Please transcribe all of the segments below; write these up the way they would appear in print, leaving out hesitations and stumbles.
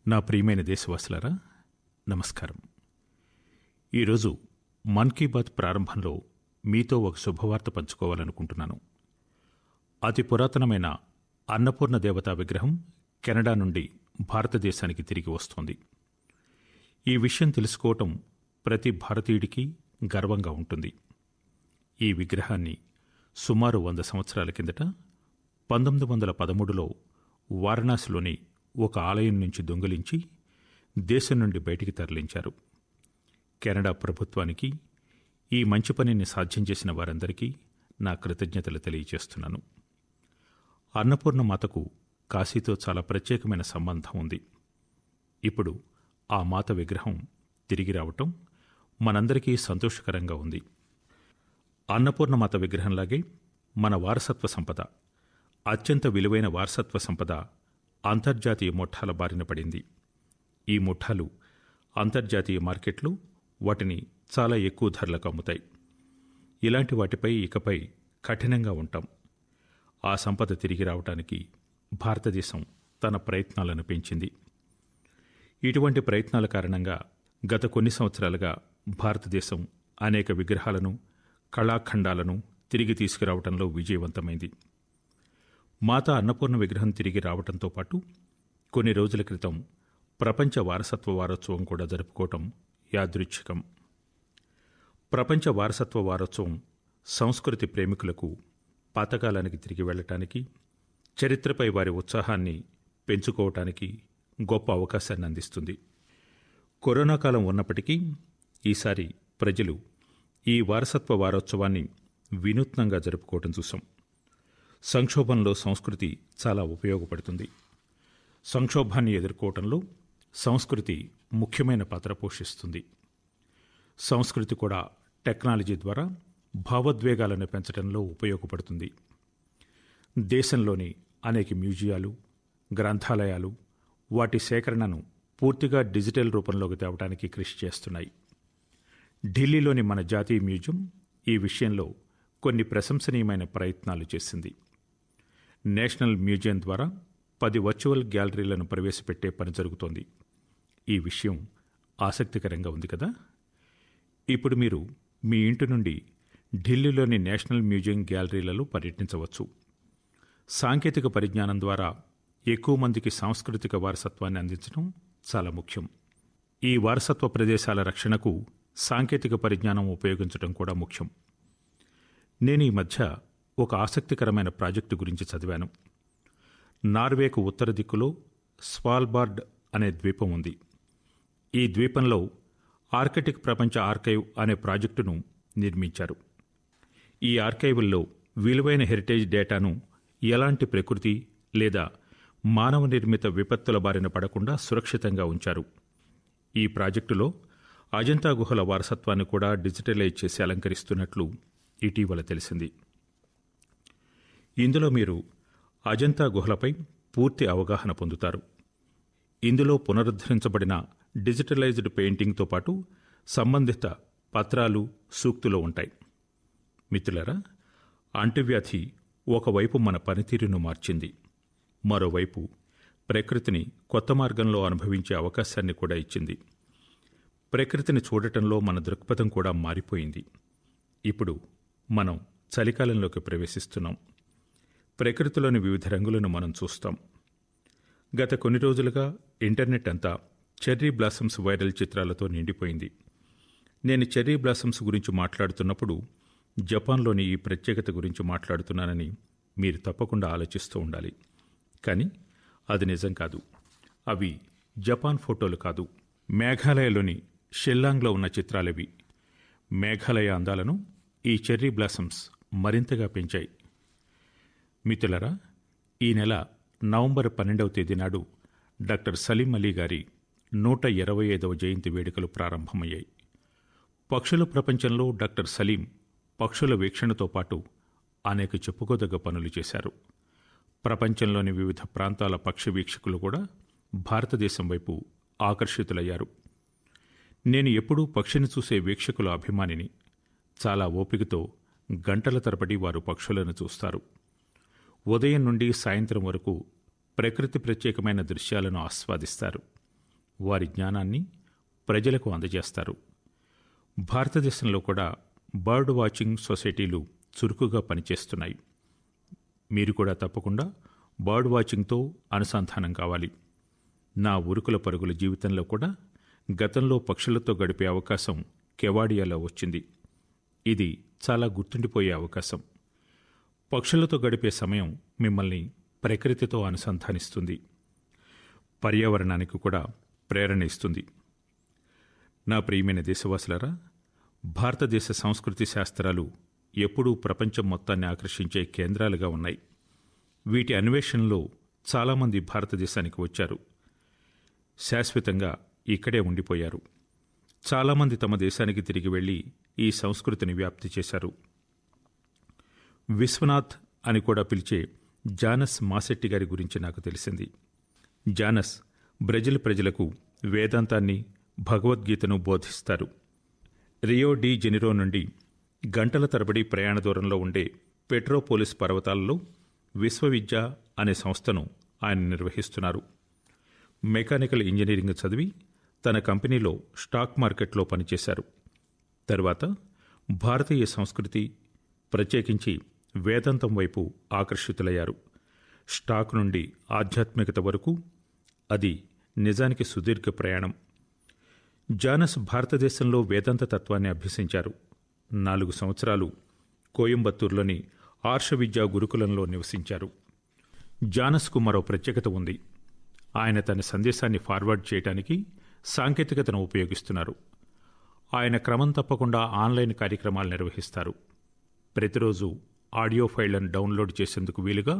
నా ప్రియమైన దేశవాసులారా, నమస్కారం. ఈరోజు మన్ కీ బాత్ ప్రారంభంలో మీతో ఒక శుభవార్త పంచుకోవాలనుకుంటున్నాను. అతి పురాతనమైన అన్నపూర్ణ దేవతా విగ్రహం కెనడా నుండి భారతదేశానికి తిరిగి వస్తోంది. ఈ విషయం తెలుసుకోవటం ప్రతి భారతీయుడికి గర్వంగా ఉంటుంది. ఈ విగ్రహాన్ని సుమారు 100 సంవత్సరాల కిందట 1913లో వారణాసిలోని ఒక ఆలయం నుంచి దొంగిలించి దేశం నుండి బయటికి తరలించారు. కెనడా ప్రభుత్వానికి, ఈ మంచి పనిని సాధ్యం చేసిన వారందరికీ నా కృతజ్ఞతలు తెలియజేస్తున్నాను. అన్నపూర్ణ మాతకు కాశీతో చాలా ప్రత్యేకమైన సంబంధం ఉంది. ఇప్పుడు ఆ మాత విగ్రహం తిరిగి రావటం మనందరికీ సంతోషకరంగా ఉంది. అన్నపూర్ణ మాత విగ్రహంలాగే మన వారసత్వ సంపద, అత్యంత విలువైన వారసత్వ సంపద అంతర్జాతీయ ముఠాల బారిన పడింది. ఈ ముఠాలు అంతర్జాతీయ మార్కెట్లు వాటిని చాలా ఎక్కువ ధరలకు అమ్ముతాయి. ఇలాంటి వాటిపై ఇకపై కఠినంగా ఉంటాం. ఆ సంపద తిరిగి రావటానికి భారతదేశం తన ప్రయత్నాలను పెంచింది. ఇటువంటి ప్రయత్నాల కారణంగా గత కొన్ని సంవత్సరాలుగా భారతదేశం అనేక విగ్రహాలను, కళాఖండాలను తిరిగి తీసుకురావడంలో విజయవంతమైంది. మాతా అన్నపూర్ణ విగ్రహం తిరిగి రావడంతో పాటు కొన్ని రోజుల క్రితం ప్రపంచ వారసత్వ వారోత్సవం కూడా జరుపుకోవటం యాదృచ్ఛికం. ప్రపంచ వారసత్వ వారోత్సవం సంస్కృతి ప్రేమికులకు పాతకాలానికి తిరిగి వెళ్ళటానికి, చరిత్రపై వారి ఉత్సాహాన్ని పెంచుకోవటానికి గొప్ప అవకాశాన్ని అందిస్తుంది. కరోనా కాలం ఉన్నప్పటికీ ఈసారి ప్రజలు ఈ వారసత్వ వారోత్సవాన్ని వినూత్నంగా జరుపుకోవటం చూసాం. సంక్షోభంలో సంస్కృతి చాలా ఉపయోగపడుతుంది. సంక్షోభాన్ని ఎదుర్కోవటంలో సంస్కృతి ముఖ్యమైన పాత్ర పోషిస్తుంది. సంస్కృతి కూడా టెక్నాలజీ ద్వారా భావోద్వేగాలను పెంచడంలో ఉపయోగపడుతుంది. దేశంలోని అనేక మ్యూజియాలు, గ్రంథాలయాలు వాటి సేకరణను పూర్తిగా డిజిటల్ రూపంలోకి తేవడానికి కృషి చేస్తున్నాయి. ఢిల్లీలోని మన జాతీయ మ్యూజియం ఈ విషయంలో కొన్ని ప్రశంసనీయమైన ప్రయత్నాలు చేసింది. నేషనల్ మ్యూజియం ద్వారా 10 వర్చువల్ గ్యాలరీలను ప్రవేశపెట్టే పని జరుగుతోంది. ఈ విషయం ఆసక్తికరంగా ఉంది కదా. ఇప్పుడు మీరు మీ ఇంటి నుండి ఢిల్లీలోని నేషనల్ మ్యూజియం గ్యాలరీలలో పర్యటించవచ్చు. సాంకేతిక పరిజ్ఞానం ద్వారా ఎక్కువ మందికి సాంస్కృతిక వారసత్వాన్ని అందించడం చాలా ముఖ్యం. ఈ వారసత్వ ప్రదేశాల రక్షణకు సాంకేతిక పరిజ్ఞానం ఉపయోగించడం కూడా ముఖ్యం. నేను ఈ మధ్య ఒక ఆసక్తికరమైన ప్రాజెక్టు గురించి చదివాను. నార్వేకు ఉత్తర దిక్కులో స్వాల్బార్డ్ అనే ద్వీపం ఉంది. ఈ ద్వీపంలో ఆర్కిటిక్ ప్రపంచ ఆర్కైవ్ అనే ప్రాజెక్టును నిర్మించారు. ఈ ఆర్కైవుల్లో విలువైన హెరిటేజ్ డేటాను ఎలాంటి ప్రకృతి లేదా మానవ నిర్మిత విపత్తుల బారిన పడకుండా సురక్షితంగా ఉంచారు. ఈ ప్రాజెక్టులో అజంతా గుహల వారసత్వాన్ని కూడా డిజిటలైజ్ చేసి అలంకరిస్తున్నట్లు ఇటీవల తెలిసింది. ఇందులో మీరు అజంతా గుహలపై పూర్తి అవగాహన పొందుతారు. ఇందులో పునరుద్ధరించబడిన డిజిటలైజ్డ్ పెయింటింగ్తో పాటు సంబంధిత పత్రాలు, సూక్తులు ఉంటాయి. మిత్రులారా, అంటువ్యాధి ఒకవైపు మన పనితీరును మార్చింది, మరోవైపు ప్రకృతిని కొత్త మార్గంలో అనుభవించే అవకాశాన్ని కూడా ఇచ్చింది. ప్రకృతిని చూడటంలో మన దృక్పథం కూడా మారిపోయింది. ఇప్పుడు మనం చలికాలంలోకి ప్రవేశిస్తున్నాం. ప్రకృతిలోని వివిధ రంగులను మనం చూస్తాం. గత కొన్ని రోజులుగా ఇంటర్నెట్ అంతా చెర్రీ బ్లాసమ్స్ వైరల్ చిత్రాలతో నిండిపోయింది. నేను చెర్రీ బ్లాసమ్స్ గురించి మాట్లాడుతున్నప్పుడు జపాన్లోని ఈ ప్రత్యేకత గురించి మాట్లాడుతున్నానని మీరు తప్పకుండా ఆలోచిస్తూ ఉండాలి. కానీ అది నిజం కాదు. అవి జపాన్ ఫోటోలు కాదు. మేఘాలయలోని షిల్లాంగ్లో ఉన్న చిత్రాలవి. మేఘాలయ అందాలను ఈ చెర్రీ బ్లాసమ్స్ మరింతగా పెంచాయి. మిత్రులారా, ఈ నెల నవంబర్ 12వ తేదీ నాడు డాక్టర్ సలీం అలీ గారి 125వ జయంతి వేడుకలు ప్రారంభమయ్యాయి. పక్షుల ప్రపంచంలో డాక్టర్ సలీం పక్షుల వీక్షణతో పాటు అనేక చెప్పుకోదగ్గ పనులు చేశారు. ప్రపంచంలోని వివిధ ప్రాంతాల పక్షి వీక్షకులు కూడా భారతదేశం వైపు ఆకర్షితులయ్యారు. నేను ఎప్పుడూ పక్షిని చూసే వీక్షకుల అభిమానిని. చాలా ఓపికతో గంటల తరబడి వారు పక్షులను చూస్తారు. ఉదయం నుండి సాయంత్రం వరకు ప్రకృతి ప్రత్యేకమైన దృశ్యాలను ఆస్వాదిస్తారు. వారి జ్ఞానాన్ని ప్రజలకు అందజేస్తారు. భారతదేశంలో కూడా బర్డ్ వాచింగ్ సొసైటీలు చురుకుగా పనిచేస్తున్నాయి. మీరు కూడా తప్పకుండా బర్డ్ వాచింగ్తో అనుసంధానం కావాలి. నా ఉరుకుల పరుగుల జీవితంలో కూడా గతంలో పక్షులతో గడిపే అవకాశం కెవాడియాలో వచ్చింది. ఇది చాలా గుర్తుండిపోయే అవకాశం. పక్షులతో గడిపే సమయం మిమ్మల్ని ప్రకృతితో అనుసంధానిస్తుంది, పర్యావరణానికి కూడా ప్రేరణ ఇస్తుంది. నా ప్రియమైన దేశవాసులారా, భారతదేశ సంస్కృతి శాస్త్రాలు ఎప్పుడూ ప్రపంచం మొత్తాన్ని ఆకర్షించే కేంద్రాలుగా ఉన్నాయి. వీటి అన్వేషణలో చాలామంది భారతదేశానికి వచ్చారు, శాశ్వతంగా ఇక్కడే ఉండిపోయారు. చాలామంది తమ దేశానికి తిరిగి వెళ్లి ఈ సంస్కృతిని వ్యాప్తి చేశారు. విశ్వనాథ్ అని కూడా పిలిచే జానస్ మాసెట్టి గారి గురించి నాకు తెలిసింది. జానస్ బ్రెజిల్ ప్రజలకు వేదాంతాన్ని, భగవద్గీతను బోధిస్తారు. రియో డి జెనిరో నుండి గంటల తరబడి ప్రయాణ దూరంలో ఉండే పెట్రోపోలిస్ పర్వతాలలో విశ్వవిద్య అనే సంస్థను ఆయన నిర్వహిస్తున్నారు. మెకానికల్ ఇంజనీరింగ్ చదివి తన కంపెనీలో స్టాక్ మార్కెట్లో పనిచేశారు. తరువాత భారతీయ సంస్కృతి, ప్రత్యేకించి వేదాంతం వైపు ఆకర్షితులయ్యారు. స్టాక్ నుండి ఆధ్యాత్మికత వరకు అది నిజానికి సుదీర్ఘ ప్రయాణం. జానస్ భారతదేశంలో వేదాంత తత్వాన్ని అభ్యసించారు. 4 సంవత్సరాలు కోయంబత్తూరులోని ఆర్ష విద్యా గురుకులంలో నివసించారు. జానస్కు మరో ప్రత్యేకత ఉంది. ఆయన తన సందేశాన్ని ఫార్వర్డ్ చేయడానికి సాంకేతికతను ఉపయోగిస్తున్నారు. ఆయన క్రమం తప్పకుండా ఆన్లైన్ కార్యక్రమాలు నిర్వహిస్తారు. ప్రతిరోజు ఆడియో ఫైళ్లను డౌన్లోడ్ చేసేందుకు వీలుగా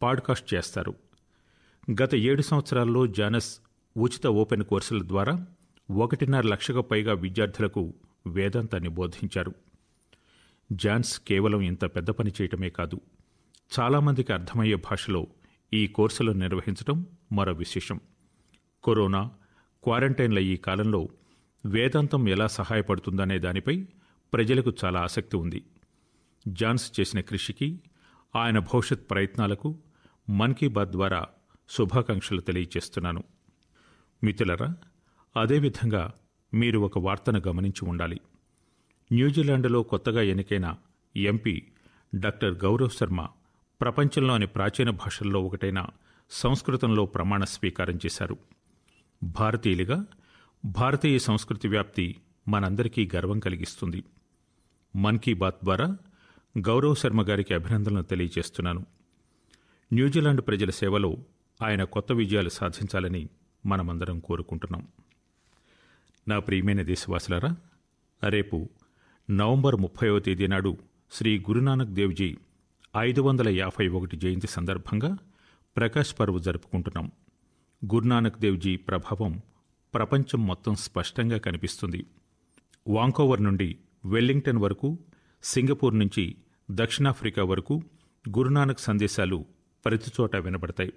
పాడ్కాస్ట్ చేస్తారు. గత 7 సంవత్సరాల్లో జానస్ ఉచిత ఓపెన్ కోర్సుల ద్వారా 1.5 లక్షకు పైగా విద్యార్థులకు వేదాంతాన్ని బోధించారు. జాన్స్ కేవలం ఇంత పెద్ద పని చేయటమే కాదు, చాలామందికి అర్థమయ్యే భాషలో ఈ కోర్సులను నిర్వహించడం మరో విశేషం. కరోనా, క్వారంటైన్ల ఈ కాలంలో వేదాంతం ఎలా సహాయపడుతుందనే దానిపై ప్రజలకు చాలా ఆసక్తి ఉంది. జాన్స్ చేసిన కృషికి, ఆయన భవిష్యత్ ప్రయత్నాలకు మన్ కీ బాత్ ద్వారా శుభాకాంక్షలు తెలియజేస్తున్నాను. మిత్రులారా, అదేవిధంగా మీరు ఒక వార్తను గమనించి ఉండాలి. న్యూజిలాండ్లో కొత్తగా ఎన్నికైన ఎంపీ డాక్టర్ గౌరవ్ శర్మ ప్రపంచంలోని ప్రాచీన భాషల్లో ఒకటైన సంస్కృతంలో ప్రమాణ స్వీకారం చేశారు. భారతీయులుగా భారతీయ సంస్కృతి వ్యాప్తి మనందరికీ గర్వం కలిగిస్తుంది. మన్ కీ బాత్ ద్వారా గౌరవ్ శర్మ గారికి అభినందనలు తెలియజేస్తున్నాను. న్యూజిలాండ్ ప్రజల సేవలో ఆయన కొత్త విజయాలు సాధించాలని మనమందరం కోరుకుంటున్నాం. నా ప్రియమైన దేశవాసులారా, రేపు నవంబర్ 30వ తేదీ నాడు శ్రీ గురునానక్ దేవ్జీ 551 జయంతి సందర్భంగా ప్రకాశ్ పర్వ్ జరుపుకుంటున్నాం. గురునానక్ దేవ్జీ ప్రభావం ప్రపంచం మొత్తం స్పష్టంగా కనిపిస్తుంది. వాంకోవర్ నుండి వెల్లింగ్టన్ వరకు, సింగపూర్ నుంచి దక్షిణాఫ్రికా వరకు గురునానక్ సందేశాలు ప్రతిచోట వినబడతాయి.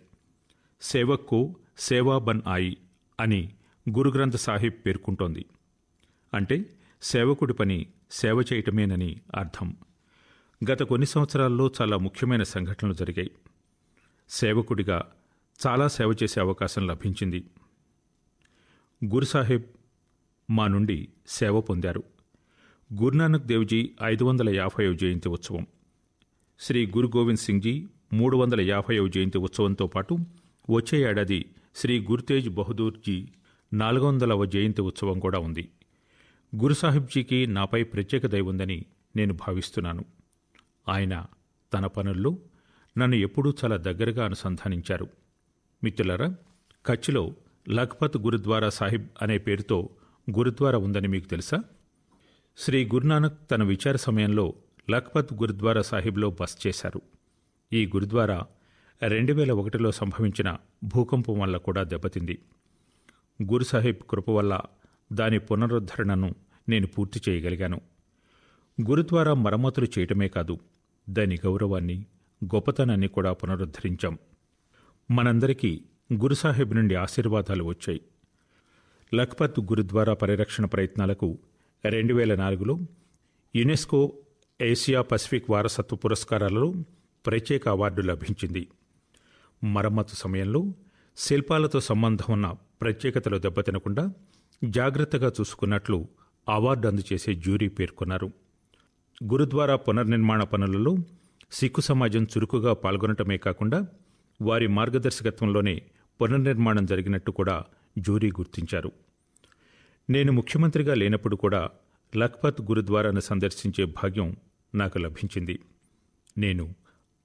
సేవక్కో సేవా బన్ ఆయి అని గురుగ్రంథ్ సాహిబ్ పేర్కొంటోంది. అంటే సేవకుడి పని సేవ చేయటమేనని అర్థం. గత కొన్ని సంవత్సరాల్లో చాలా ముఖ్యమైన సంఘటనలు జరిగాయి. సేవకుడిగా చాలా సేవ చేసే అవకాశం లభించింది. గురుసాహెబ్ మా నుండి సేవ పొందారు. గురునానక్ దేవ్జీ 550వ జయంతి ఉత్సవం, శ్రీ గురు గోవింద్ సింగ్ జీ 350వ జయంతి ఉత్సవంతో పాటు వచ్చే ఏడాది శ్రీ గురుతేజ్ బహదూర్ జీ 400వ జయంతి ఉత్సవం కూడా ఉంది. గురుసాహిబ్జీకి నాపై ప్రత్యేక దయ ఉందని నేను భావిస్తున్నాను. ఆయన తన పనుల్లో నన్ను ఎప్పుడూ చాలా దగ్గరగా అనుసంధానించారు. మిత్రులారా, కచ్లో లఖ్పత్ గురుద్వారా సాహిబ్ అనే పేరుతో గురుద్వారా ఉందని మీకు తెలుసా? శ్రీ గురునానక్ తన విచార సమయంలో లఖ్పత్ గురుద్వారా సాహిబ్లో బస చేశారు. ఈ గురుద్వారా 2001లో సంభవించిన భూకంపం వల్ల కూడా దెబ్బతింది. గురుసాహిబ్ కృప వల్ల దాని పునరుద్ధరణను నేను పూర్తి చేయగలిగాను. గురుద్వారా మరమ్మతులు చేయటమే కాదు, దాని గౌరవాన్ని, గొప్పతనాన్ని కూడా పునరుద్ధరించాం. మనందరికీ గురుసాహిబ్ నుండి ఆశీర్వాదాలు వచ్చాయి. లఖ్పత్ గురుద్వారా పరిరక్షణ ప్రయత్నాలకు 2004లో యునెస్కో ఏసియా పసిఫిక్ వారసత్వ పురస్కారాలలో ప్రత్యేక అవార్డు లభించింది. మరమ్మతు సమయంలో శిల్పాలతో సంబంధం ఉన్న ప్రత్యేకతలు దెబ్బతినకుండా జాగ్రత్తగా చూసుకున్నట్లు అవార్డు అందజేసే జ్యూరీ పేర్కొన్నారు. గురుద్వారా పునర్నిర్మాణ పనులలో సిక్కు సమాజం చురుకుగా పాల్గొనటమే కాకుండా వారి మార్గదర్శకత్వంలోనే పునర్నిర్మాణం జరిగినట్టు కూడా జ్యూరీ గుర్తించారు. నేను ముఖ్యమంత్రిగా లేనప్పుడు కూడా లఖ్పత్ గురుద్వారాను సందర్శించే భాగ్యం నాకు లభించింది. నేను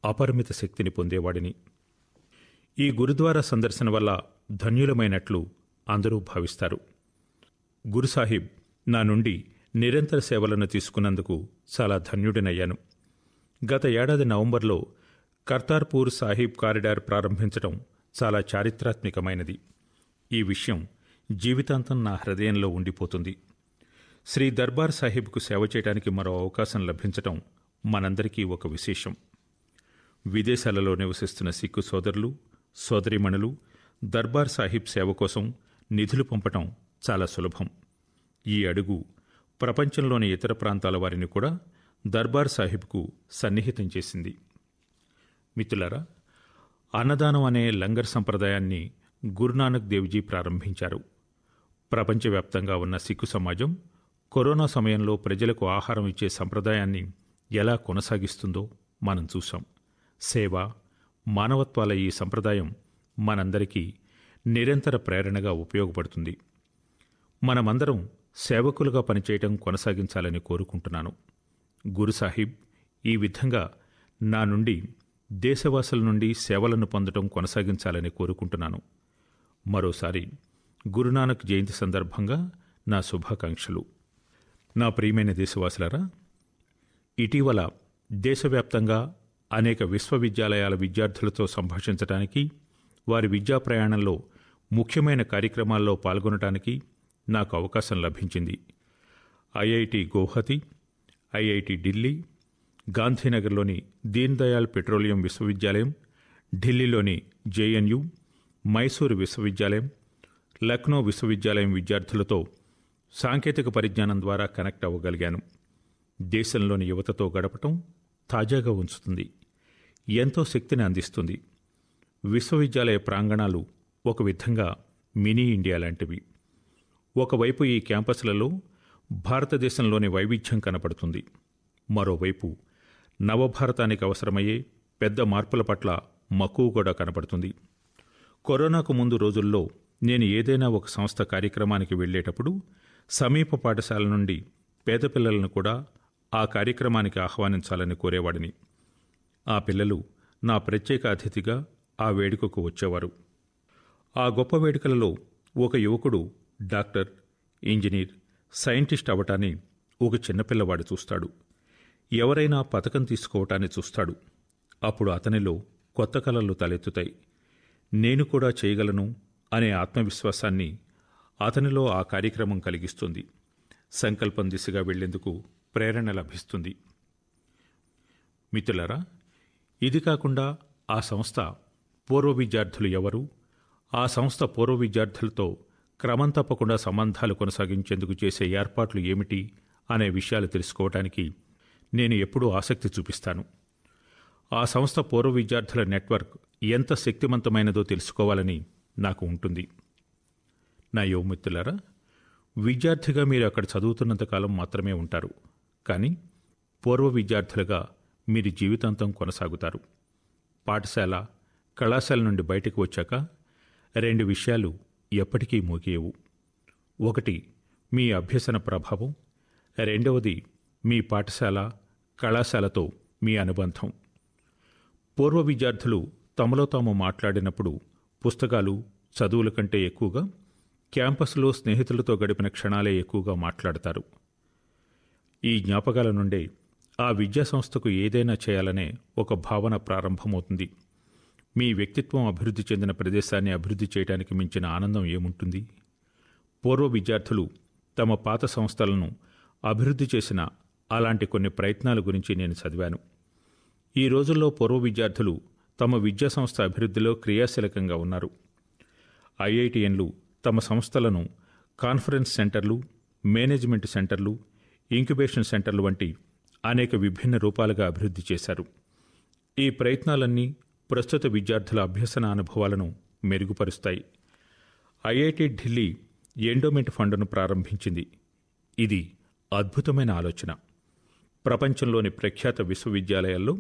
అపరిమిత శక్తిని పొందేవాడిని. ఈ గురుద్వారా సందర్శన వల్ల ధన్యులమైనట్లు అందరూ భావిస్తారు. గురుసాహిబ్ నా నుండి నిరంతర సేవలను తీసుకున్నందుకు చాలా ధన్యుడినయ్యాను. గత ఏడాది నవంబర్లో కర్తార్పూర్ సాహిబ్ కారిడార్ ప్రారంభించడం చాలా చారిత్రాత్మకమైనది. ఈ విషయం జీవితాంతం నా హృదయంలో ఉండిపోతుంది. శ్రీ దర్బార్ సాహిబ్కు సేవ చేయడానికి మరో అవకాశం లభించడం మనందరికీ ఒక విశేషం. విదేశాలలో నివసిస్తున్న సిక్కు సోదరులు, సోదరీమణులు దర్బార్ సాహిబ్ సేవ కోసం నిధులు పంపటం చాలా సులభం. ఈ అడుగు ప్రపంచంలోని ఇతర ప్రాంతాల వారిని కూడా దర్బార్ సాహిబ్కు సన్నిహితం చేసింది. మిత్రులారా, అన్నదానం అనే లంగర్ సంప్రదాయాన్ని గురునానక్ దేవ్జీ ప్రారంభించారు. ప్రపంచవ్యాప్తంగా ఉన్న సిక్కు సమాజం కరోనా సమయంలో ప్రజలకు ఆహారం ఇచ్చే సంప్రదాయాన్ని ఎలా కొనసాగిస్తుందో మనం చూశాం. సేవ, మానవత్వాల ఈ సంప్రదాయం మనందరికీ నిరంతర ప్రేరణగా ఉపయోగపడుతుంది. మనమందరం సేవకులుగా పనిచేయటం కొనసాగించాలని కోరుకుంటున్నాను. గురుసాహిబ్ ఈ విధంగా నా నుండి దేశవాసుల నుండి సేవలను పొందడం కొనసాగించాలని కోరుకుంటున్నాను. మరోసారి గురునానక్ జయంతి సందర్భంగా నా శుభాకాంక్షలు. నా ప్రియమైన దేశవాసులారా, ఇటీవల దేశవ్యాప్తంగా అనేక విశ్వవిద్యాలయాల విద్యార్థులతో సంభాషించడానికి, వారి విద్యా ప్రయాణంలో ముఖ్యమైన కార్యక్రమాల్లో పాల్గొనడానికి నాకు అవకాశం లభించింది. ఐఐటి గౌహతి, ఐఐటి ఢిల్లీ, గాంధీనగర్లోని దీన్ దయాళ్ పెట్రోలియం విశ్వవిద్యాలయం, ఢిల్లీలోని జేఎన్యు, మైసూరు విశ్వవిద్యాలయం, లక్నో విశ్వవిద్యాలయం విద్యార్థులతో సాంకేతిక పరిజ్ఞానం ద్వారా కనెక్ట్ అవ్వగలిగాను. దేశంలోని యువతతో గడపటం తాజాగా ఉంచుతుంది, ఎంతో శక్తిని అందిస్తుంది. విశ్వవిద్యాలయ ప్రాంగణాలు ఒక విధంగా మినీ ఇండియా లాంటివి. ఒకవైపు ఈ క్యాంపస్లలో భారతదేశంలోని వైవిధ్యం కనపడుతుంది, మరోవైపు నవభారతానికి అవసరమయ్యే పెద్ద మార్పుల పట్ల మక్కువ కూడా కనపడుతుంది. కరోనాకు ముందు రోజుల్లో నేను ఏదైనా ఒక సంస్థ కార్యక్రమానికి వెళ్ళేటప్పుడు సమీప పాఠశాల నుండి పేద పిల్లలను కూడా ఆ కార్యక్రమానికి ఆహ్వానించాలని కోరేవాడిని. ఆ పిల్లలు నా ప్రత్యేక అతిథిగా ఆ వేడుకకు వచ్చేవారు. ఆ గొప్ప వేడుకలలో ఒక యువకుడు డాక్టర్, ఇంజనీర్, సైంటిస్ట్ అవటాన్ని ఒక చిన్నపిల్లవాడు చూస్తాడు. ఎవరైనా పతకం తీసుకోవటాన్ని చూస్తాడు. అప్పుడు అతనిలో కొత్త కలలు తలెత్తుతాయి. నేను కూడా చేయగలను అనే ఆత్మవిశ్వాసాన్ని అతనిలో ఆ కార్యక్రమం కలిగిస్తుంది. సంకల్పం దిశగా వెళ్లేందుకు ప్రేరణ లభిస్తుంది. మిత్రులారా, ఇది కాకుండా ఆ సంస్థ పూర్వ విద్యార్థులు ఎవరు, ఆ సంస్థ పూర్వ విద్యార్థులతో క్రమం తప్పకుండా సంబంధాలు కొనసాగించేందుకు చేసే ఏర్పాట్లు ఏమిటి అనే విషయాలు తెలుసుకోవటానికి నేను ఎప్పుడూ ఆసక్తి చూపిస్తాను. ఆ సంస్థ పూర్వ విద్యార్థుల నెట్వర్క్ ఎంత శక్తివంతమైనదో తెలుసుకోవాలని నాకు ఉంటుంది. నా యువమిత్రులారా, విద్యార్థిగా మీరు అక్కడ చదువుతున్నంతకాలం మాత్రమే ఉంటారు, కానీ పూర్వ విద్యార్థులుగా మీరు జీవితాంతం కొనసాగుతారు. పాఠశాల, కళాశాల నుండి బయటకు వచ్చాక రెండు విషయాలు ఎప్పటికీ ముగియవు. ఒకటి మీ అభ్యసన ప్రభావం, రెండవది మీ పాఠశాల, కళాశాలతో మీ అనుబంధం. పూర్వ విద్యార్థులు తమలో తాము మాట్లాడినప్పుడు పుస్తకాలు, చదువుల కంటే ఎక్కువగా క్యాంపస్లో స్నేహితులతో గడిపిన క్షణాలే ఎక్కువగా మాట్లాడతారు. ఈ జ్ఞాపకాల నుండే ఆ విద్యాసంస్థకు ఏదైనా చేయాలనే ఒక భావన ప్రారంభమవుతుంది. మీ వ్యక్తిత్వం అభివృద్ధి చెందిన ప్రదేశాన్ని అభివృద్ధి చేయడానికి మించిన ఆనందం ఏముంటుంది? పూర్వ విద్యార్థులు తమ పాత సంస్థలను అభివృద్ధి చేసిన అలాంటి కొన్ని ప్రయత్నాల గురించి నేను చదివాను. ఈ రోజుల్లో పూర్వ విద్యార్థులు తమ విద్యాసంస్థ అభివృద్ధిలో క్రియాశీలకంగా ఉన్నారు. ఐఐటిఎన్లు తమ సంస్థలను కాన్ఫరెన్స్ సెంటర్లు, మేనేజ్మెంట్ సెంటర్లు, ఇంక్యుబేషన్ సెంటర్లు వంటి అనేక విభిన్న రూపాలుగా అభివృద్ధి చేశారు. ఈ ప్రయత్నాలన్నీ ప్రస్తుత విద్యార్థుల అభ్యసన అనుభవాలను మెరుగుపరుస్తాయి. ఐఐటి ఢిల్లీ ఎండోమెంట్ ఫండ్ను ప్రారంభించింది. ఇది అద్భుతమైన ఆలోచన. ప్రపంచంలోని ప్రఖ్యాత విశ్వవిద్యాలయాల్లో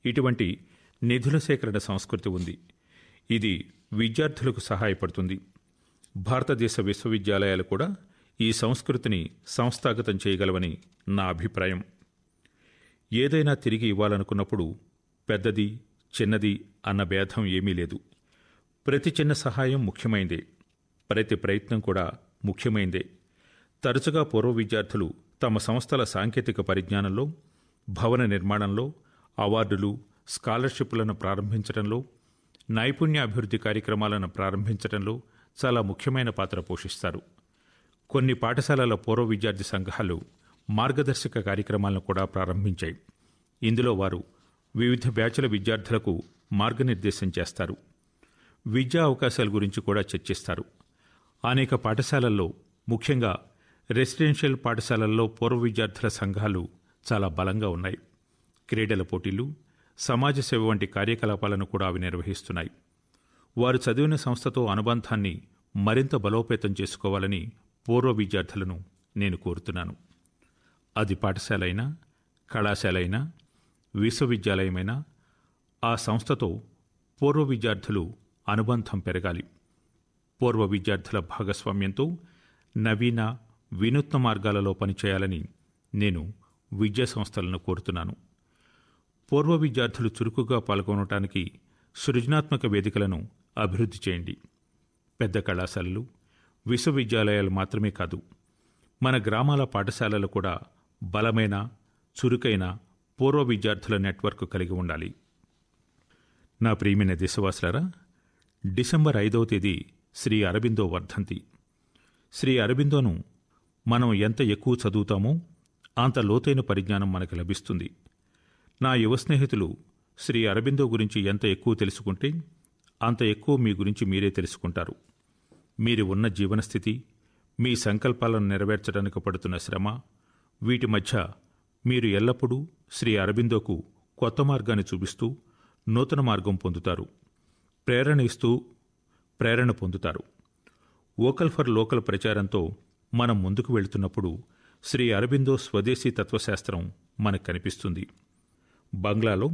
ఇటువంటి నిధుల సేకరణ సంస్కృతి ఉంది. ఇది విద్యార్థులకు సహాయపడుతుంది. భారతదేశ విశ్వవిద్యాలయాలు కూడా ఈ సంస్కృతిని సంస్థాగతం చేయగలవని నా అభిప్రాయం. ఏదైనా తిరిగి ఇవ్వాలనుకున్నప్పుడు పెద్దది చిన్నది అన్న భేదం ఏమీ లేదు. ప్రతి చిన్న సహాయం ముఖ్యమైందే, ప్రతి ప్రయత్నం కూడా ముఖ్యమైందే. తరచుగా పూర్వ విద్యార్థులు తమ సంస్థల సాంకేతిక పరిజ్ఞానంలో, భవన నిర్మాణంలో, అవార్డులు, స్కాలర్షిప్లను ప్రారంభించడంలో, నైపుణ్య అభివృద్ధి కార్యక్రమాలను ప్రారంభించడంలో చాలా ముఖ్యమైన పాత్ర పోషిస్తారు. కొన్ని పాఠశాలల పూర్వ విద్యార్థి సంఘాలు మార్గదర్శక కార్యక్రమాలను కూడా ప్రారంభించాయి. ఇందులో వారు వివిధ బ్యాచ్ల విద్యార్థులకు మార్గనిర్దేశం చేస్తారు. విద్యా అవకాశాల గురించి కూడా చర్చిస్తారు. అనేక పాఠశాలల్లో, ముఖ్యంగా రెసిడెన్షియల్ పాఠశాలల్లో పూర్వ విద్యార్థుల సంఘాలు చాలా బలంగా ఉన్నాయి. క్రీడల పోటీలు, సమాజ సేవ వంటి కార్యకలాపాలను కూడా అవి నిర్వహిస్తున్నాయి. వారు చదివిన సంస్థతో అనుబంధాన్ని మరింత బలోపేతం చేసుకోవాలని పూర్వ విద్యార్థులను నేను కోరుతున్నాను. అది పాఠశాల అయినా, కళాశాల అయినా, విశ్వవిద్యాలయమైనా, ఆ సంస్థతో పూర్వ విద్యార్థులు అనుబంధం పెరగాలి. పూర్వ విద్యార్థుల భాగస్వామ్యంతో నవీన, వినూత్న మార్గాలలో పనిచేయాలని నేను విద్యా సంస్థలను కోరుతున్నాను. పూర్వ విద్యార్థులు చురుకుగా పాల్గొనటానికి సృజనాత్మక వేదికలను అభివృద్ధి చేయండి. పెద్ద కళాశాలలు, విశ్వవిద్యాలయాలు మాత్రమే కాదు, మన గ్రామాల పాఠశాలలు కూడా బలమైన, చురుకైన పూర్వ విద్యార్థుల నెట్వర్క్ కలిగి ఉండాలి. నా ప్రియమైన దేశవాసులారా, డిసెంబర్ 5వ తేదీ శ్రీ అరబిందో వర్ధంతి. శ్రీ అరబిందోను మనం ఎంత ఎక్కువ చదువుతామో అంత లోతైన పరిజ్ఞానం మనకు లభిస్తుంది. నా యువ స్నేహితులు శ్రీ అరబిందో గురించి ఎంత ఎక్కువ తెలుసుకుంటే అంత ఎక్కువ మీ గురించి మీరే తెలుసుకుంటారు. మీరు ఉన్న జీవనస్థితి, మీ సంకల్పాలను నెరవేర్చడానికి పడుతున్న శ్రమ, వీటి మధ్య మీరు ఎల్లప్పుడూ శ్రీ అరబిందోకు కొత్త మార్గాన్ని చూపిస్తూ నూతన మార్గం పొందుతారు, ప్రేరణ ఇస్తూ ప్రేరణ పొందుతారు. వోకల్ ఫర్ లోకల్ ప్రచారంతో మనం ముందుకు వెళుతున్నప్పుడు శ్రీ అరబిందో స్వదేశీ తత్వశాస్త్రం మనకు కనిపిస్తుంది. బంగ్లాలో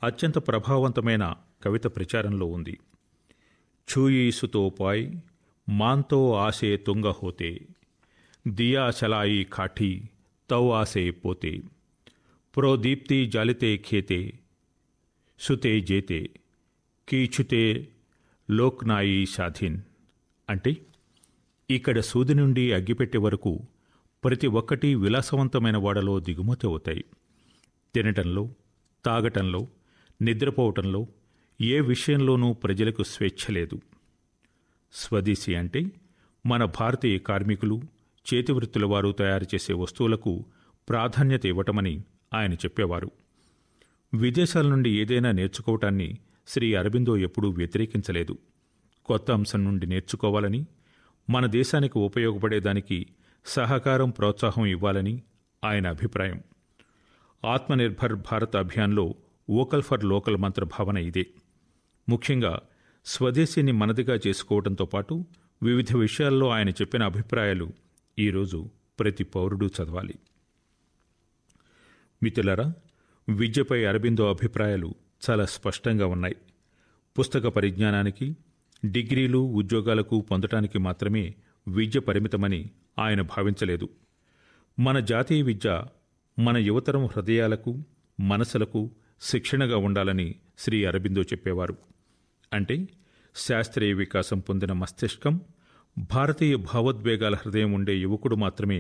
అత్యంత ప్రభావవంతమైన కవిత ప్రచారంలో ఉంది. ఛూయీ సుతో పాయ్ మాన్తో ఆసే తుంగ హోతే, దియా చలాయి కాఠీ తౌ ఆసే పోతే, ప్రోదీప్తి జాలితే ఖేతే సుతే జేతే కీచుతే లోక్నాయి షాధీన్. అంటే ఇక్కడ సూది నుండి అగ్గిపెట్టె వరకు ప్రతి ఒక్కటి విలాసవంతమైన వాడలో దిగుమతి అవుతాయి. తినటంలో, తాగటంలో, నిద్రపోవటంలో ఏ విషయంలోనూ ప్రజలకు స్వేచ్ఛ లేదు. స్వదేశీ అంటే మన భారతీయ కార్మికులు, చేతివృత్తుల వారు తయారు చేసే వస్తువులకు ప్రాధాన్యత ఇవ్వటమని ఆయన చెప్పేవారు. విదేశాల నుండి ఏదైనా నేర్చుకోవటాన్ని శ్రీ అరబిందో ఎప్పుడూ వ్యతిరేకించలేదు. కొత్త అంశం నుండి నేర్చుకోవాలని, మన దేశానికి ఉపయోగపడేదానికి సహకారం, ప్రోత్సాహం ఇవ్వాలని ఆయన అభిప్రాయం. ఆత్మనిర్భర్ భారత్ అభియాన్లో వోకల్ ఫర్ లోకల్ మంత్ర భావన ఇదే. ముఖ్యంగా స్వదేశీని మనదిగా చేసుకోవడంతో పాటు వివిధ విషయాల్లో ఆయన చెప్పిన అభిప్రాయాలు ఈరోజు ప్రతి పౌరుడు చదవాలి. మిత్రులారా, విద్యపై అరబిందో అభిప్రాయాలు చాలా స్పష్టంగా ఉన్నాయి. పుస్తక పరిజ్ఞానానికి, డిగ్రీలు, ఉద్యోగాలకు పొందటానికి మాత్రమే విద్య పరిమితమని ఆయన భావించలేదు. మన జాతీయ విద్య మన యువతరం హృదయాలకు, మనసులకు శిక్షణగా ఉండాలని శ్రీ అరబిందో చెప్పేవారు. అంటే శాస్త్రీయ వికాసం పొందిన మస్తిష్కం, భారతీయ భావోద్వేగాల హృదయం ఉండే యువకుడు మాత్రమే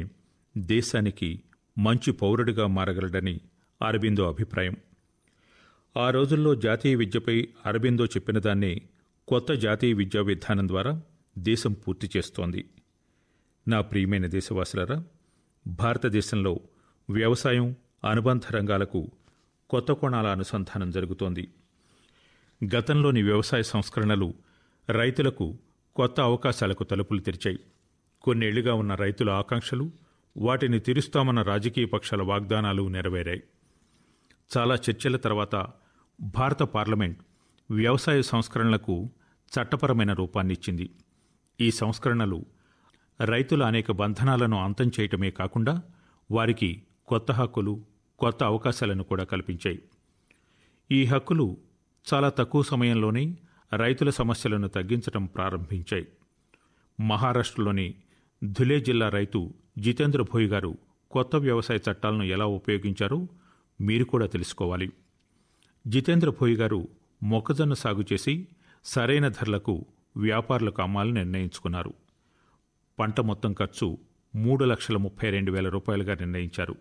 దేశానికి మంచి పౌరుడిగా మారగలడని అరబిందో అభిప్రాయం. ఆ రోజుల్లో జాతీయ విద్యపై అరబిందో చెప్పిన దాన్నే కొత్త జాతీయ విద్యా విధానం ద్వారా దేశం పూర్తి చేస్తోంది. నా ప్రియమైన దేశవాసులారా, భారతదేశంలో వ్యవసాయం, అనుబంధ రంగాలకు కొత్త కోణాల అనుసంధానం జరుగుతోంది. గతంలోని వ్యవసాయ సంస్కరణలు రైతులకు కొత్త అవకాశాలకు తలుపులు తెరిచాయి. కొన్నేళ్లుగా ఉన్న రైతుల ఆకాంక్షలు, వాటిని తీరుస్తామన్న రాజకీయ పక్షాల వాగ్దానాలు నెరవేరాయి. చాలా చర్చల తర్వాత భారత పార్లమెంట్ వ్యవసాయ సంస్కరణలకు చట్టపరమైన రూపాన్నిచ్చింది. ఈ సంస్కరణలు రైతుల అనేక బంధనాలను అంతం చేయటమే కాకుండా వారికి కొత్త హక్కులు, కొత్త అవకాశాలను కూడా కల్పించాయి. ఈ హక్కులు చాలా తక్కువ సమయంలోనే రైతుల సమస్యలను తగ్గించడం ప్రారంభించాయి. మహారాష్ట్రలోని ధులే జిల్లా రైతు జితేంద్ర భోయి గారు కొత్త వ్యవసాయ చట్టాలను ఎలా ఉపయోగించారో మీరు కూడా తెలుసుకోవాలి. జితేంద్ర భోయి గారు మొక్కజొన్న సాగు చేసి సరైన ధరలకు వ్యాపారులకు అమ్మాలని నిర్ణయించుకున్నారు. పంట మొత్తం ఖర్చు 3,32,000 రూపాయలుగా నిర్ణయించారు.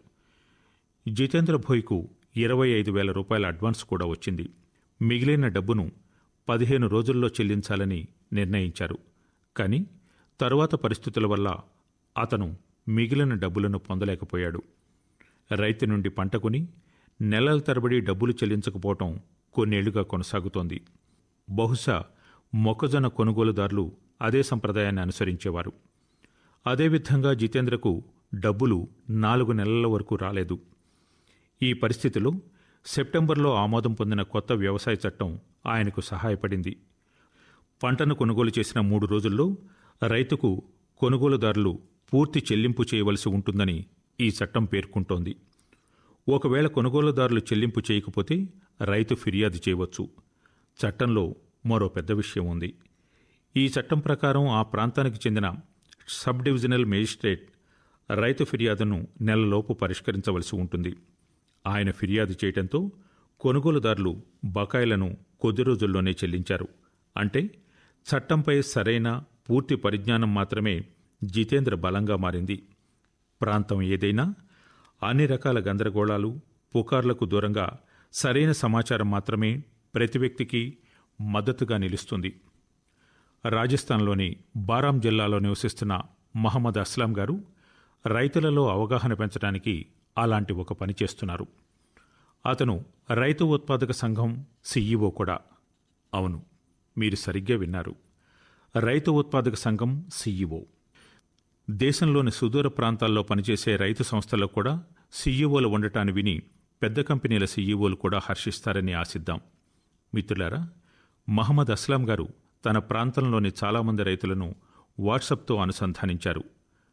జితేంద్ర భోయ్కు 25,000 రూపాయల అడ్వాన్స్ కూడా వచ్చింది. మిగిలిన డబ్బును 15 రోజుల్లో చెల్లించాలని నిర్ణయించారు. కానీ తరువాత పరిస్థితుల వల్ల అతను మిగిలిన డబ్బులను పొందలేకపోయాడు. రైతు నుండి పంట కొని నెలల తరబడి డబ్బులు చెల్లించకపోవటం కొన్నేళ్లుగా కొనసాగుతోంది. బహుశా మొక్కజొన్న కొనుగోలుదారులు అదే సంప్రదాయాన్ని అనుసరించేవారు. అదేవిధంగా జితేంద్రకు డబ్బులు 4 నెలల వరకు రాలేదు. ఈ పరిస్థితిలో సెప్టెంబర్లో ఆమోదం పొందిన కొత్త వ్యవసాయ చట్టం ఆయనకు సహాయపడింది. పంటను కొనుగోలు చేసిన 3 రోజుల్లో రైతుకు కొనుగోలుదారులు పూర్తి చెల్లింపు చేయవలసి ఉంటుందని ఈ చట్టం పేర్కొంటోంది. ఒకవేళ కొనుగోలుదారులు చెల్లింపు చేయకపోతే రైతు ఫిర్యాదు చేయవచ్చు. చట్టంలో మరో పెద్ద విషయం ఉంది. ఈ చట్టం ప్రకారం ఆ ప్రాంతానికి చెందిన సబ్ డివిజనల్ మేజిస్ట్రేట్ రైతు ఫిర్యాదును నెలలోపు పరిష్కరించవలసి ఉంటుంది. ఆయన ఫిర్యాదు చేయడంతో కొనుగోలుదారులు బకాయిలను కొద్ది రోజుల్లోనే చెల్లించారు. అంటే చట్టంపై సరైన పూర్తి పరిజ్ఞానం మాత్రమే జితేంద్ర బలంగా మారింది. ప్రాంతం ఏదైనా అన్ని రకాల గందరగోళాలు, పుకార్లకు దూరంగా సరైన సమాచారం మాత్రమే ప్రతి వ్యక్తికి మద్దతుగా నిలుస్తుంది. రాజస్థాన్లోని బారాం జిల్లాలో నివసిస్తున్న మహమ్మద్ అస్లాం గారు రైతులలో అవగాహన పెంచడానికి అలాంటి ఒక పని చేస్తున్నారు. అతను రైతు ఉత్పాదక సంఘం CEO కూడా. అవును, మీరు సరిగ్గా విన్నారు. రైతు ఉత్పాదక సంఘం CEO. దేశంలోని సుదూర ప్రాంతాల్లో పనిచేసే రైతు సంస్థల్లో కూడా CEOలు ఉండటాన్ని విని పెద్ద కంపెనీల CEOలు కూడా హర్షిస్తారని ఆశిద్దాం. మిత్రులారా, మహమ్మద్ అస్లాం గారు తన ప్రాంతంలోని చాలామంది రైతులను వాట్సాప్తో అనుసంధానించారు.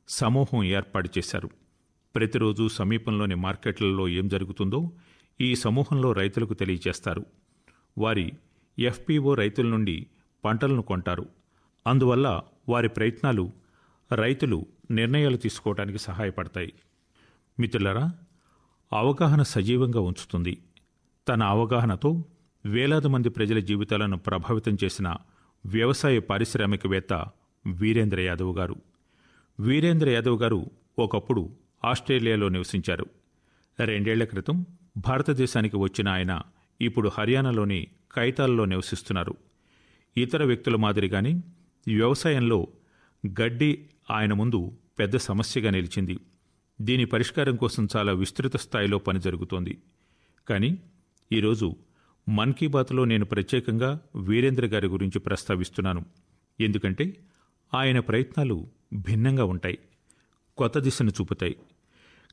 సమూహం ఏర్పాటు చేశారు. ప్రతిరోజు సమీపంలోని మార్కెట్లలో ఏం జరుగుతుందో ఈ సమూహంలో రైతులకు తెలియచేస్తారు. వారి FPO రైతుల నుండి పంటలను కొంటారు. అందువల్ల వారి ప్రయత్నాలు రైతులు నిర్ణయాలు తీసుకోవడానికి సహాయపడతాయి. మిత్రులారా, అవగాహన సజీవంగా ఉంచుతుంది. తన అవగాహనతో వేలాది మంది ప్రజల జీవితాలను ప్రభావితం చేసిన వ్యవసాయ పారిశ్రామికవేత్త వీరేంద్ర యాదవ్ గారు. వీరేంద్ర యాదవ్ గారు ఒకప్పుడు ఆస్ట్రేలియాలో నివసించారు. 2 ఏళ్ల క్రితం భారతదేశానికి వచ్చిన ఆయన ఇప్పుడు హర్యానాలోని కైతాల్లో నివసిస్తున్నారు. ఇతర వ్యక్తుల మాదిరిగానే వ్యవసాయంలో గడ్డి ఆయన ముందు పెద్ద సమస్యగా నిలిచింది. దీని పరిష్కారం కోసం చాలా విస్తృత స్థాయిలో పని జరుగుతోంది. కానీ ఈరోజు మన్ కీ బాత్లో నేను ప్రత్యేకంగా వీరేంద్ర గారి గురించి ప్రస్తావిస్తున్నాను. ఎందుకంటే ఆయన ప్రయత్నాలు భిన్నంగా ఉంటాయి, కొత్త దిశను చూపుతాయి.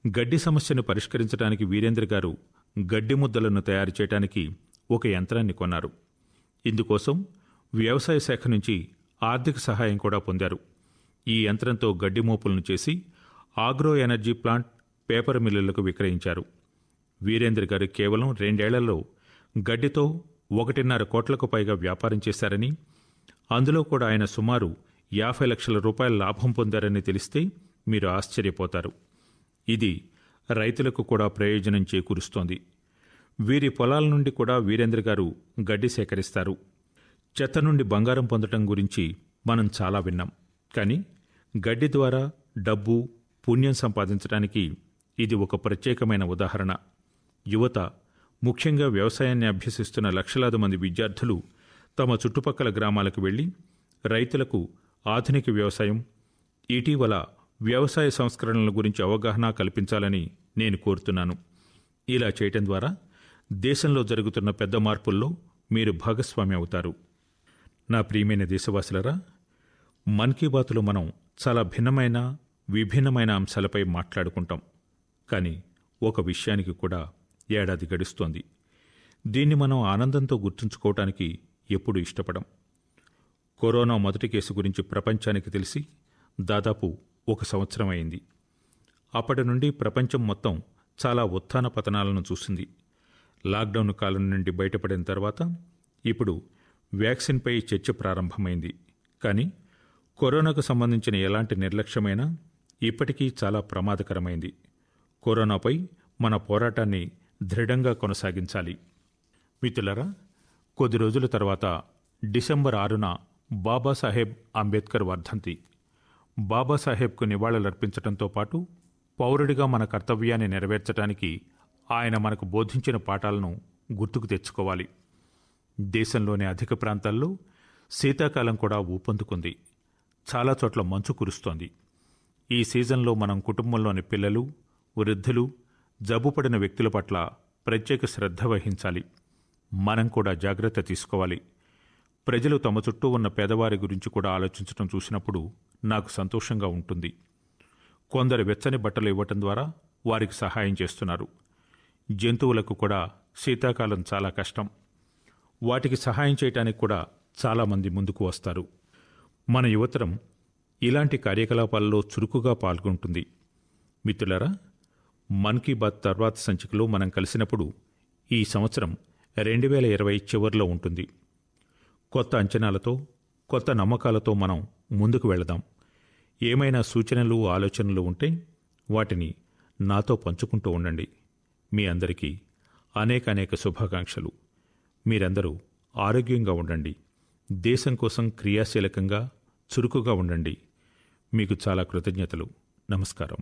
గడ్డి సమస్యను పరిష్కరించడానికి వీరేంద్ర గారు గడ్డి ముద్దలను తయారు చేయడానికి ఒక యంత్రాన్ని కొన్నారు. ఇందుకోసం వ్యవసాయ శాఖ నుంచి ఆర్థిక సహాయం కూడా పొందారు. ఈ యంత్రంతో గడ్డి మోపులను చేసి ఆగ్రో ఎనర్జీ ప్లాంట్, పేపర్ మిల్లులకు విక్రయించారు. వీరేంద్ర గారు కేవలం 2 ఏళ్లలో గడ్డితో 1.5 కోట్లకు పైగా వ్యాపారం చేశారని, అందులో కూడా ఆయన సుమారు 50 లక్షల రూపాయల లాభం పొందారని తెలిస్తే మీరు ఆశ్చర్యపోతారు. ఇది రైతులకు కూడా ప్రయోజనం చేకూరుస్తోంది. వీరి పొలాల నుండి కూడా వీరేంద్ర గారు గడ్డి సేకరిస్తారు. చెత్త నుండి బంగారం పొందటం గురించి మనం చాలా విన్నాం. కానీ గడ్డి ద్వారా డబ్బు, పుణ్యం సంపాదించడానికి ఇది ఒక ప్రత్యేకమైన ఉదాహరణ. యువత, ముఖ్యంగా వ్యవసాయాన్ని అభ్యసిస్తున్న లక్షలాది మంది విద్యార్థులు తమ చుట్టుపక్కల గ్రామాలకు వెళ్లి రైతులకు ఆధునిక వ్యవసాయం, ఇటీవల వ్యవసాయ సంస్కరణల గురించి అవగాహన కల్పించాలని నేను కోరుతున్నాను. ఇలా చేయటం ద్వారా దేశంలో జరుగుతున్న పెద్ద మార్పుల్లో మీరు భాగస్వామి అవుతారు. నా ప్రియమైన దేశవాసులరా, మన్ కీ బాత్లో మనం చాలా భిన్నమైన, విభిన్నమైన అంశాలపై మాట్లాడుకుంటాం. కానీ ఒక విషయానికి కూడా ఏడాది గడుస్తోంది. దీన్ని మనం ఆనందంతో గుర్తుంచుకోవటానికి ఎప్పుడూ ఇష్టపడం. కరోనా మొదటి కేసు గురించి ప్రపంచానికి తెలిసి దాదాపు 1 సంవత్సరం అయింది. అప్పటి నుండి ప్రపంచం మొత్తం చాలా ఉత్థాన పతనాలను చూసింది. లాక్డౌన్ కాలం నుండి బయటపడిన తర్వాత ఇప్పుడు వ్యాక్సిన్పై చర్చ ప్రారంభమైంది. కానీ కరోనాకు సంబంధించిన ఎలాంటి నిర్లక్ష్యమైనా ఇప్పటికీ చాలా ప్రమాదకరమైంది. కరోనాపై మన పోరాటాన్ని దృఢంగా కొనసాగించాలి. మిత్రులారా, కొద్ది రోజుల తర్వాత డిసెంబర్ 6న బాబాసాహెబ్ అంబేద్కర్ వర్ధంతి. బాబాసాహెబ్కు నివాళులర్పించడంతో పాటు పౌరుడిగా మన కర్తవ్యాన్ని నెరవేర్చడానికి ఆయన మనకు బోధించిన పాఠాలను గుర్తుకు తెచ్చుకోవాలి. దేశంలోని అధిక ప్రాంతాల్లో శీతాకాలం కూడా ఊపందుకుంది. చాలా చోట్ల మంచు కురుస్తోంది. ఈ సీజన్లో మనం కుటుంబంలోని పిల్లలు, వృద్ధులు, జబ్బుపడిన వ్యక్తుల పట్ల ప్రత్యేక శ్రద్ధ వహించాలి. మనం కూడా జాగ్రత్త తీసుకోవాలి. ప్రజలు తమ చుట్టూ ఉన్న పేదవారి గురించి కూడా ఆలోచించడం చూసినప్పుడు నాకు సంతోషంగా ఉంటుంది. కొందరు వెచ్చని బట్టలు ఇవ్వటం ద్వారా వారికి సహాయం చేస్తున్నారు. జంతువులకు కూడా శీతాకాలం చాలా కష్టం. వాటికి సహాయం చేయటానికి కూడా చాలామంది ముందుకు వస్తారు. మన యువతరం ఇలాంటి కార్యకలాపాల్లో చురుకుగా పాల్గొంటుంది. మిత్రులారా, మన్ కీ బాత్ తర్వాత సంచికలో మనం కలిసినప్పుడు ఈ సంవత్సరం 2020 చివరిలో ఉంటుంది. కొత్త అంచనాలతో, కొత్త నమ్మకాలతో మనం ముందుకు వెళదాం. ఏమైనా సూచనలు, ఆలోచనలు ఉంటే వాటిని నాతో పంచుకుంటూ ఉండండి. మీ అందరికీ అనేక శుభాకాంక్షలు. మీరందరూ ఆరోగ్యంగా ఉండండి. దేశం కోసం క్రియాశీలకంగా, చురుకుగా ఉండండి. మీకు చాలా కృతజ్ఞతలు. నమస్కారం.